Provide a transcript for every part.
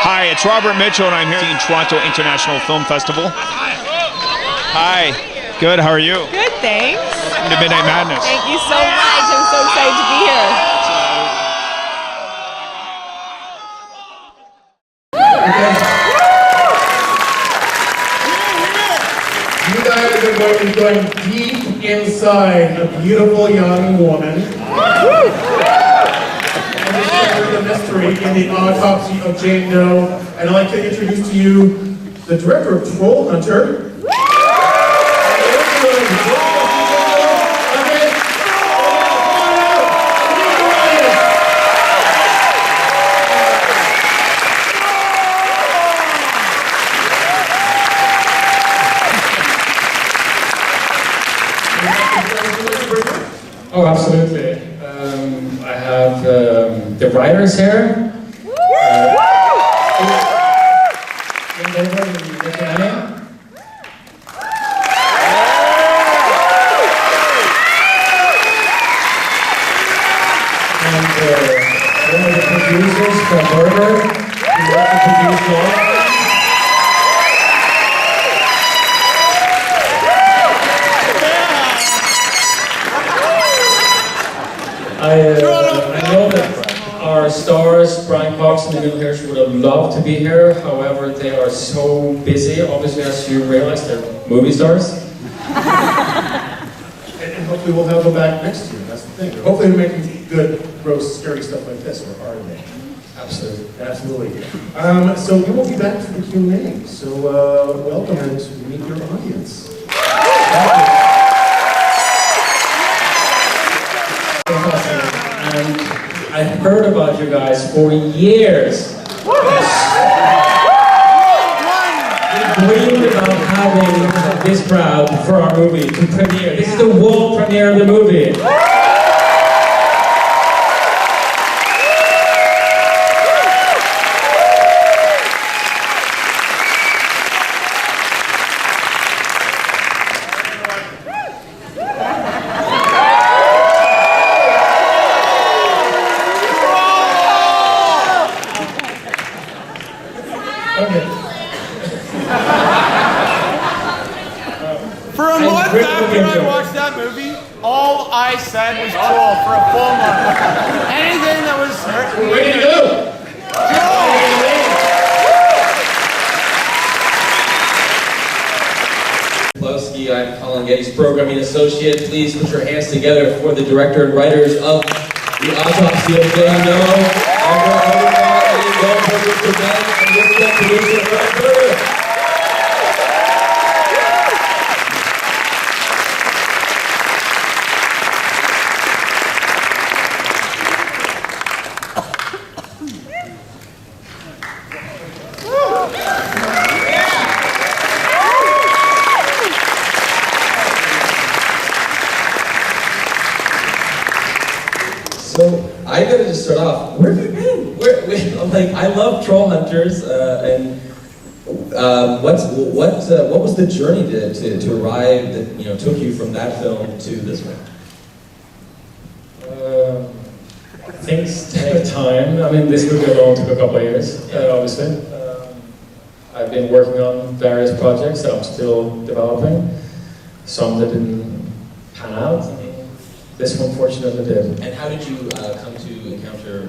Hi, it's Robert Mitchell, and I'm here at the Toronto International Film Festival. Hi. Good, how are you? Good, thanks. Welcome to Midnight Madness. Thank you so much. I'm so excited to be here. You guys are going deep inside a beautiful young woman. And the mystery in the autopsy of Jane Doe. And I'd like to introduce to you the director of Troll Hunter. Oh, absolutely. I have the writers here. And one of the producers from Goldberg, who also produced all. I know that our stars, Brian Cox and Emil Hirsch, would have loved to be here. However, they are so busy. Obviously, as you realize, they're movie stars. And hopefully we'll have them back next year. That's the thing. Hopefully they're making good, gross, scary stuff like this, or are they? Absolutely. Absolutely. So we will be back for the Q&A. So welcome and meet your audience. And I heard about you guys for years. We dreamed about having this crowd for our movie to premiere. This is the world premiere of the movie. For a month after I watched that movie, all I said was troll for a full month. Anything that was Ready to go! Kuplowsky, I'm Colin Getty's programming associate. Please put your hands together for the director and writers of The Autopsy of Jane Doe. André Øvredal and Goldberg present, and this is the producer director. So I gotta just start off. Where have you been? I love Troll Hunters, and what was the journey to arrive that took you from that film to this one? Things take time. I mean, this movie alone took a couple of years, obviously. I've been working on various projects that I'm still developing. Some that didn't pan out. This one fortunately did. And how did you come to encounter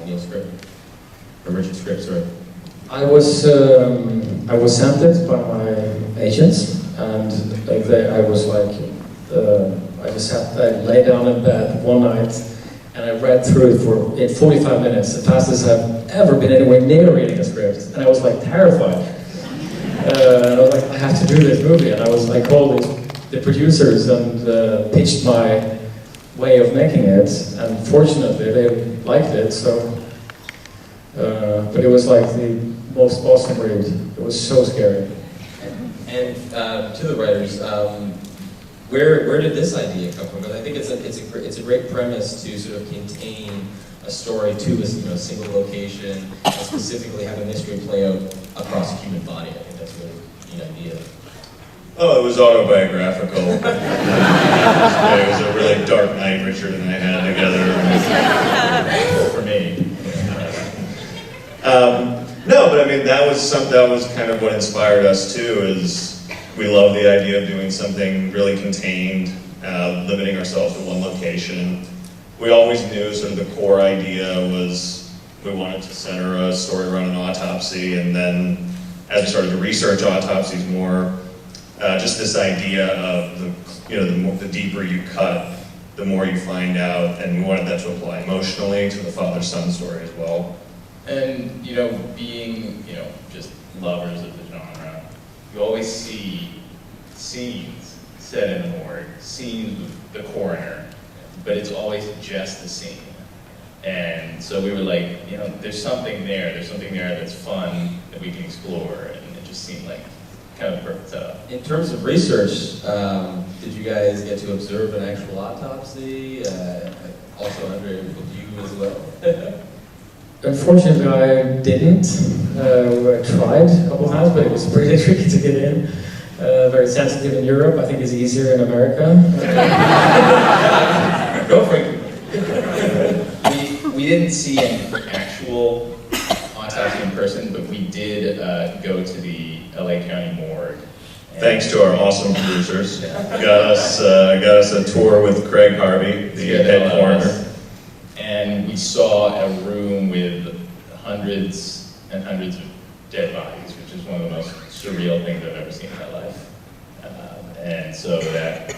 Neil's script, or Richard's script? Sorry. I was sent it by my agents, and I lay down in bed one night, and I read through it in 45 minutes, the fastest I've ever been anywhere near reading a script, and I was like terrified. And I was like, I have to do this movie, and I called the producers and pitched my way of making it, and fortunately they liked it. So, but it was like the most awesome read. It was so scary. And to the writers, where did this idea come from? Because I think it's a great premise to sort of contain a story to a single location, and specifically have a mystery play out across a human body. I think that's a really neat idea. Oh, it was autobiographical. It was a really dark night Richard and I had together. For me. No, but I mean, that was kind of what inspired us too, is we love the idea of doing something really contained, limiting ourselves to one location. We always knew sort of the core idea was we wanted to center a story around an autopsy, and then as we started to research autopsies more, just this idea of the deeper you cut, the more you find out, and we wanted that to apply emotionally to the father-son story as well. And, being, just lovers of the genre, you always see scenes set in the morgue, scenes with the coroner, but it's always just the scene. And so we were like, there's something there that's fun that we can explore, and it just seemed like kind of the perfect setup. In terms of research, did you guys get to observe an actual autopsy? Also, André, with you as well? Unfortunately, I didn't. I tried a couple times, but it was pretty tricky to get in. Very sensitive in Europe. I think it's easier in America. Go for it. We didn't see an actual autopsy in person, but we did go to the LA County morgue. Thanks to our awesome producers. Got us a tour with Craig Harvey, the head coroner. And we saw a room with hundreds and hundreds of dead bodies, which is one of the most surreal things I've ever seen in my life. And so that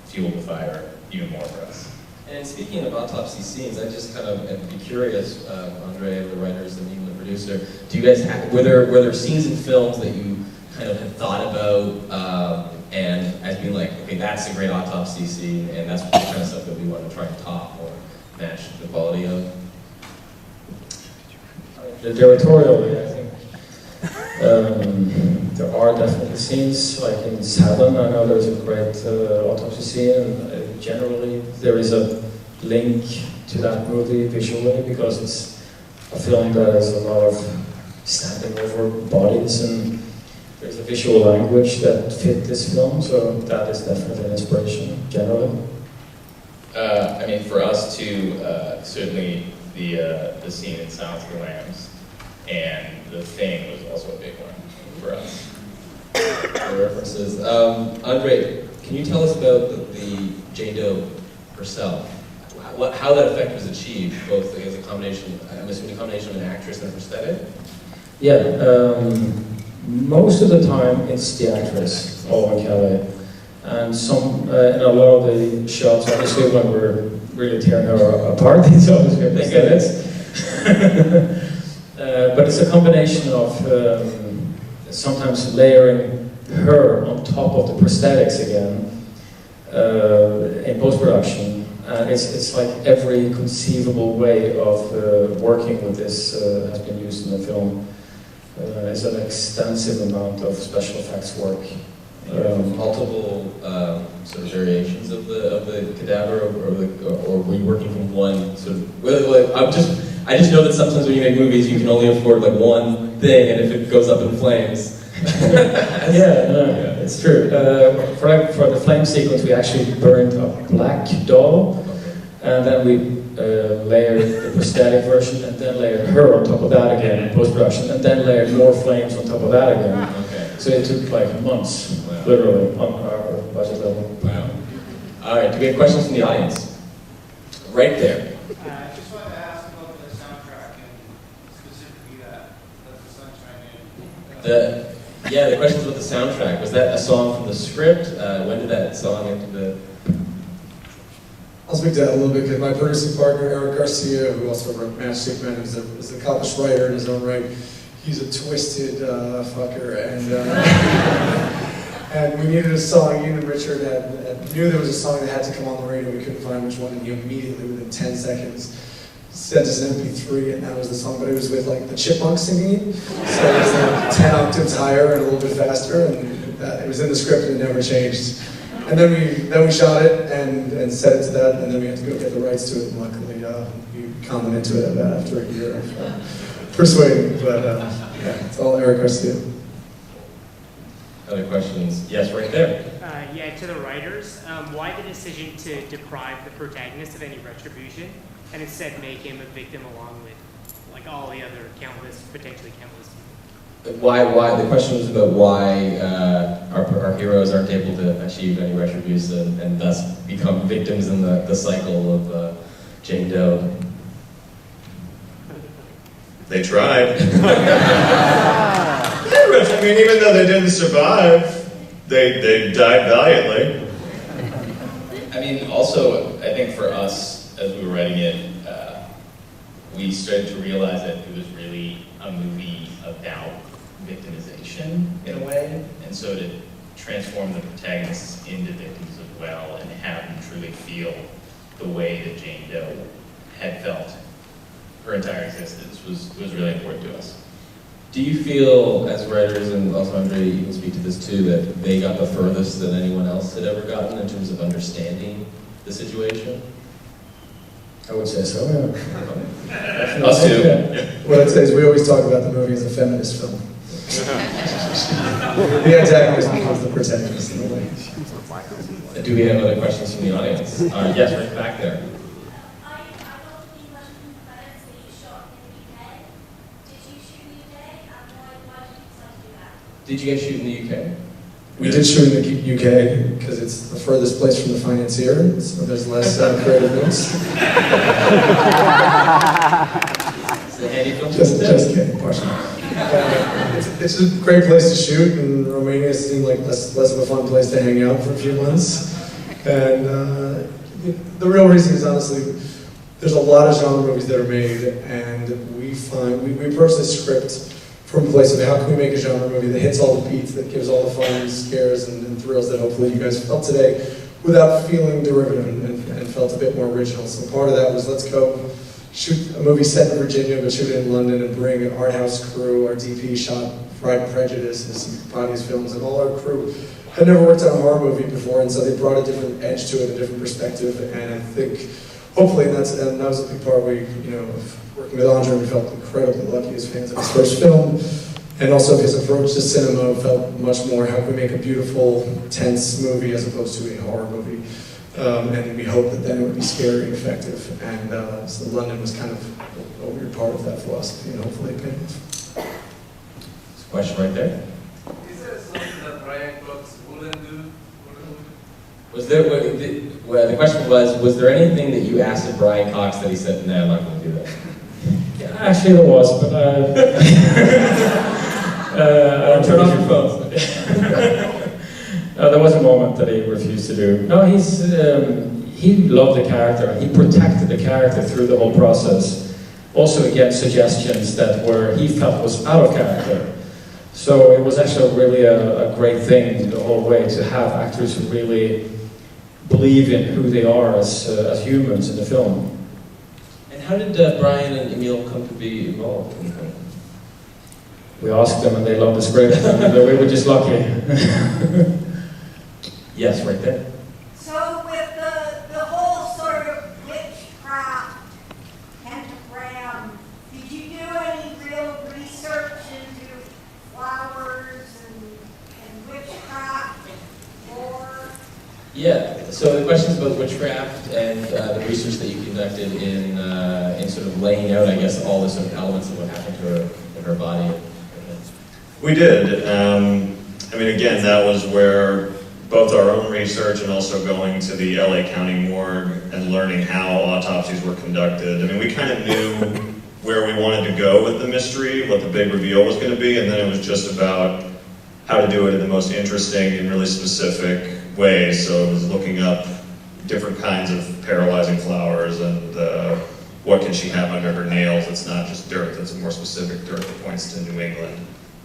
fueled the fire even more for us. And speaking of autopsy scenes, I just kind of am curious, André, the writers, and even the producer, do you guys were there scenes in films that you kind of had thought about and as being like, okay, that's a great autopsy scene, and that's the kind of stuff that we want to try and top or match the quality of? The directorially, I think there are definitely scenes, like in Salon, I know there's a great autopsy scene, and generally there is a link to that movie visually, because it's a film that has a lot of standing over bodies, and there's a visual language that fit this film, so that is definitely an inspiration, generally. I mean, for us too, certainly the scene in Silence of the Lambs and The Thing was also a big one for us. The references. André, can you tell us about the Jane Doe herself? How that effect was achieved, both as a combination, I'm assuming a combination of an actress and a prosthetic? Yeah, most of the time it's the actress, Owen Kelly. And in a lot of the shots, obviously when we're really tearing her apart, it's obviously prosthetics. But it's a combination of sometimes layering her on top of the prosthetics again in post-production. And it's like every conceivable way of working with this has been used in the film. It's an extensive amount of special effects work. Multiple sort of variations of the cadaver, or were you working from one sort of? Well, I just know that sometimes when you make movies, you can only afford like one thing, and if it goes up in flames. It's true. For the flame sequence, we actually burned a black doll, and then we layered the prosthetic version, and then layered her on top of that again in post-production, and then layered more flames on top of that again. Okay. So it took like months, literally, on our budget level. Wow. All right, do we have questions from the audience? Right there. I just wanted to ask about the soundtrack and specifically the Sunshine In. The questions about the soundtrack. Was that a song from the script? When did that song enter the... I'll speak to that a little bit, because my producing partner, Eric Garcia, who also wrote Matchstick Men, is an accomplished writer in his own right. He's a twisted fucker, and we needed a song. Ian and Richard knew there was a song that had to come on the radio. We couldn't find which one, and he immediately, within 10 seconds, sent us an MP3, and that was the song. But it was with like the Chipmunks singing, so it was like 10 octaves higher and a little bit faster, and it was in the script and it never changed. And then we shot it and set it to that, and then we had to go get the rights to it. And luckily, we commented to it after a year of persuading. But it's all Eric Garcia. Other questions? Yes, right there. To the writers, why the decision to deprive the protagonist of any retribution and instead make him a victim along with like all the other potentially countless Why? The question was about why our heroes aren't able to achieve any retribution and thus become victims in the cycle of Jane Doe. They tried. I mean, even though they didn't survive, they died valiantly. I mean, also, I think for us, as we were writing it, we started to realize that it was really a movie about victimization in a way, and so to transform the protagonists into victims as well and have them truly feel the way that Jane Doe had felt her entire existence was really important to us. Do you feel, as writers, and also André, you can speak to this too, that they got the furthest that anyone else had ever gotten in terms of understanding the situation? I would say so, yeah. Us too. What I'd say is we always talk about the movie as a feminist film. The antagonist becomes the protagonist in a way. Do we have other questions from the audience? Yes, right back there. Did you guys shoot in the UK? We did shoot in the UK because it's the furthest place from the financier, so there's less creative notes. It's a handy film. Just kidding, partially. It's a great place to shoot, and Romania seemed like less of a fun place to hang out for a few months. And the real reason is honestly, there's a lot of genre movies that are made, and we approach the script from a place of how can we make a genre movie that hits all the beats, that gives all the fun, scares, and thrills that hopefully you guys felt today, without feeling derivative and felt a bit more original. So part of that was let's go shoot a movie set in Virginia, but shoot it in London and bring an art house crew. Our DP shot Pride and Prejudice and Bodies films, and all our crew had never worked on a horror movie before, and so they brought a different edge to it, a different perspective, and I think hopefully, and that was a big part of working with André, we felt incredibly lucky as fans of his first film, and also his approach to cinema felt much more, how can we make a beautiful, tense movie as opposed to a horror movie, and we hoped that then it would be scary and effective, and so London was kind of a weird part of that philosophy, and hopefully it paid off. There's a question right there. Is there something that Brian Cox wouldn't do? Was there, the question was there anything that you asked of Brian Cox that he said, no, I'm not going to do that? Yeah, actually there was, but turn off your phones. There was a moment that he refused to do. No, he loved the character. He protected the character through the whole process. Also against suggestions that he felt was out of character. So it was actually really a great thing the whole way to have actors who really believe in who they are as humans in the film. And how did Brian and Emil come to be involved in the film? We asked them and they loved the script, and we were just lucky. Yes, right there. So with the whole sort of witchcraft pentagram, did you do any real research into flowers and witchcraft or? Yeah, so the questions about witchcraft and the research that you conducted in sort of laying out, I guess, all the sort of elements of what happened to her in her body. We did. I mean, again, that was where both our own research and also going to the LA County morgue and learning how autopsies were conducted. I mean, we kind of knew where we wanted to go with the mystery, what the big reveal was going to be, and then it was just about how to do it in the most interesting and really specific ways. So it was looking up different kinds of paralyzing flowers and what can she have under her nails. It's not just dirt, it's a more specific dirt that points to New England.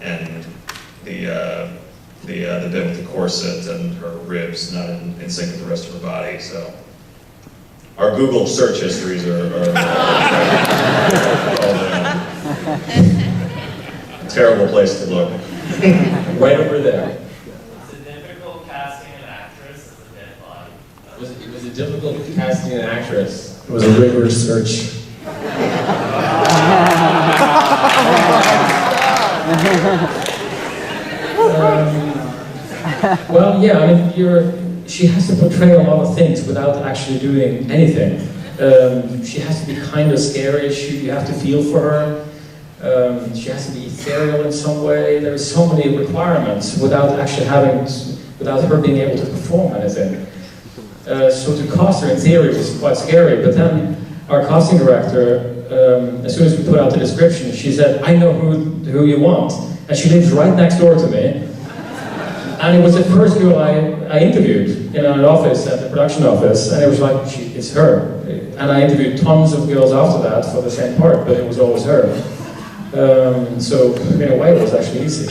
And the bit with the corset and her ribs not in sync with the rest of her body. So our Google search histories are a terrible place to look. Right over there. It's a difficult casting an actress as a dead body. It was a difficult casting an actress. It was a rigorous search. Well, yeah, I mean, she has to portray a lot of things without actually doing anything. She has to be kind of scary, you have to feel for her. She has to be ethereal in some way. There are so many requirements without actually without her being able to perform anything. So to cast her in theory was quite scary, but then our casting director, as soon as we put out the description, she said, I know who you want. And she lives right next door to me. And it was the first girl I interviewed in an office, at the production office, and it was like, it's her. And I interviewed tons of girls after that for the same part, but it was always her. So in a way it was actually easy.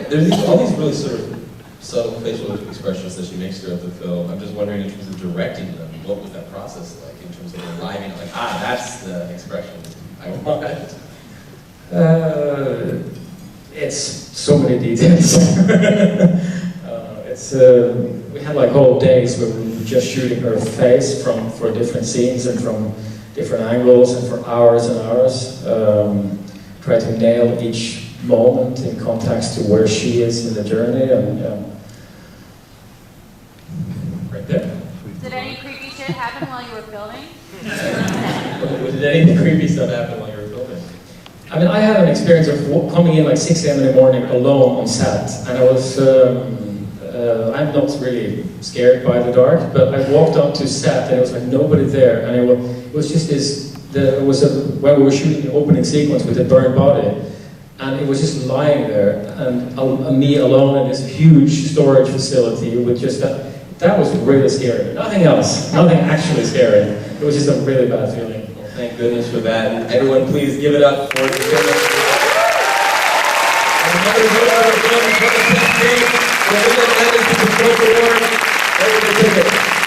There's all these really sort of subtle facial expressions that she makes throughout the film. I'm just wondering, in terms of directing them, what was that process like in terms of arriving at, like, that's the expression I want? It's so many details. We had like whole days where we were just shooting her face for different scenes and from different angles, and for hours and hours. Try to nail each moment in context to where she is in the journey, and right there. Did any creepy shit happen while you were filming? Did any creepy stuff happen while you were filming? I mean, I had an experience of coming in like 6 a.m. in the morning alone on set, and I was, I'm not really scared by the dark, but I walked up to set and it was like nobody there, and it was just this, where we were shooting the opening sequence with the burned body, and it was just lying there, and me alone in this huge storage facility with just that was really scary. Nothing else, nothing actually scary. It was just a really bad feeling. Thank goodness for that. And everyone, please give it up for the film. And another winner of the film from the Pst-Screening, the winner of the Award, everybody take it.